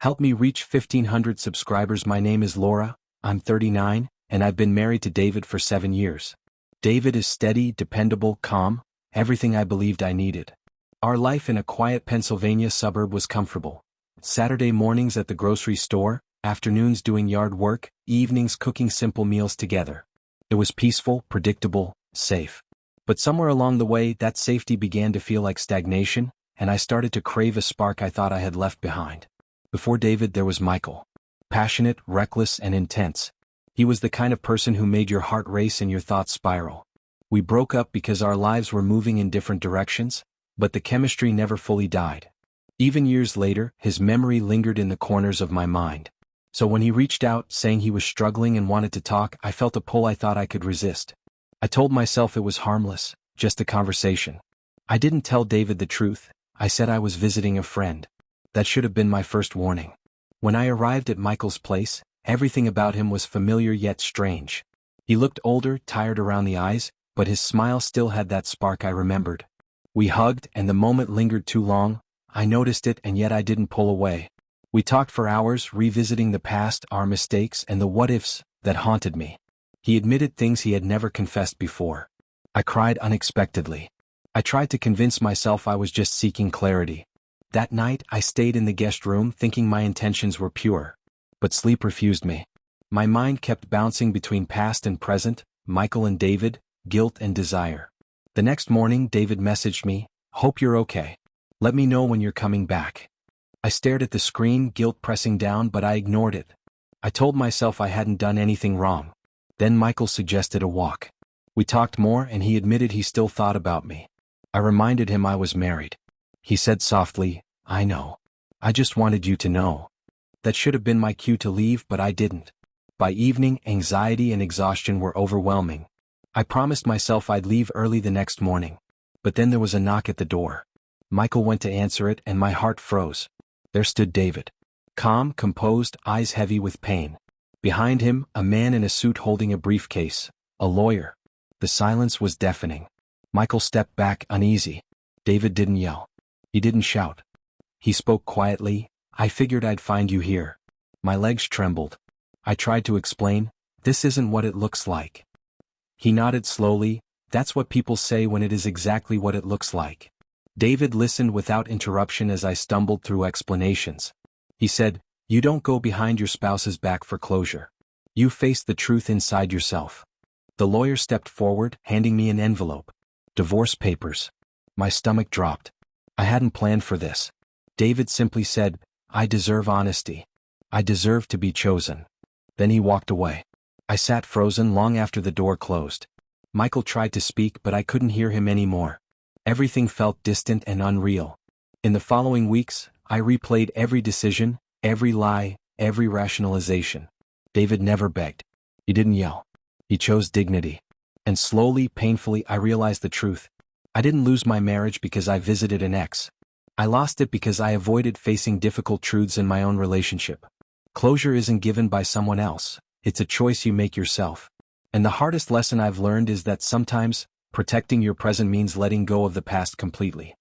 Help me reach 1,500 subscribers. My name is Laura, I'm 39, and I've been married to David for 7 years. David is steady, dependable, calm, everything I believed I needed. Our life in a quiet Pennsylvania suburb was comfortable. Saturday mornings at the grocery store, afternoons doing yard work, evenings cooking simple meals together. It was peaceful, predictable, safe. But somewhere along the way, that safety began to feel like stagnation, and I started to crave a spark I thought I had left behind. Before David, there was Michael. Passionate, reckless, and intense. He was the kind of person who made your heart race and your thoughts spiral. We broke up because our lives were moving in different directions, but the chemistry never fully died. Even years later, his memory lingered in the corners of my mind. So when he reached out, saying he was struggling and wanted to talk, I felt a pull I thought I could resist. I told myself it was harmless, just a conversation. I didn't tell David the truth. I said I was visiting a friend. That should have been my first warning. When I arrived at Michael's place, everything about him was familiar yet strange. He looked older, tired around the eyes, but his smile still had that spark I remembered. We hugged, and the moment lingered too long. I noticed it, and yet I didn't pull away. We talked for hours, revisiting the past, our mistakes, and the what-ifs that haunted me. He admitted things he had never confessed before. I cried unexpectedly. I tried to convince myself I was just seeking clarity. That night, I stayed in the guest room thinking my intentions were pure. But sleep refused me. My mind kept bouncing between past and present, Michael and David, guilt and desire. The next morning, David messaged me, "Hope you're okay. Let me know when you're coming back." I stared at the screen, guilt pressing down, but I ignored it. I told myself I hadn't done anything wrong. Then Michael suggested a walk. We talked more, and he admitted he still thought about me. I reminded him I was married. He said softly, "I know. I just wanted you to know." That should have been my cue to leave, but I didn't. By evening, anxiety and exhaustion were overwhelming. I promised myself I'd leave early the next morning. But then there was a knock at the door. Michael went to answer it, and my heart froze. There stood David. Calm, composed, eyes heavy with pain. Behind him, a man in a suit holding a briefcase, a lawyer. The silence was deafening. Michael stepped back, uneasy. David didn't yell. He didn't shout. He spoke quietly, "I figured I'd find you here." My legs trembled. I tried to explain, "This isn't what it looks like." He nodded slowly, "That's what people say when it is exactly what it looks like." David listened without interruption as I stumbled through explanations. He said, "You don't go behind your spouse's back for closure. You face the truth inside yourself." The lawyer stepped forward, handing me an envelope. Divorce papers. My stomach dropped. I hadn't planned for this. David simply said, "I deserve honesty. I deserve to be chosen." Then he walked away. I sat frozen long after the door closed. Michael tried to speak, but I couldn't hear him anymore. Everything felt distant and unreal. In the following weeks, I replayed every decision, every lie, every rationalization. David never begged. He didn't yell. He chose dignity. And slowly, painfully, I realized the truth. I didn't lose my marriage because I visited an ex. I lost it because I avoided facing difficult truths in my own relationship. Closure isn't given by someone else. It's a choice you make yourself. And the hardest lesson I've learned is that sometimes, protecting your present means letting go of the past completely.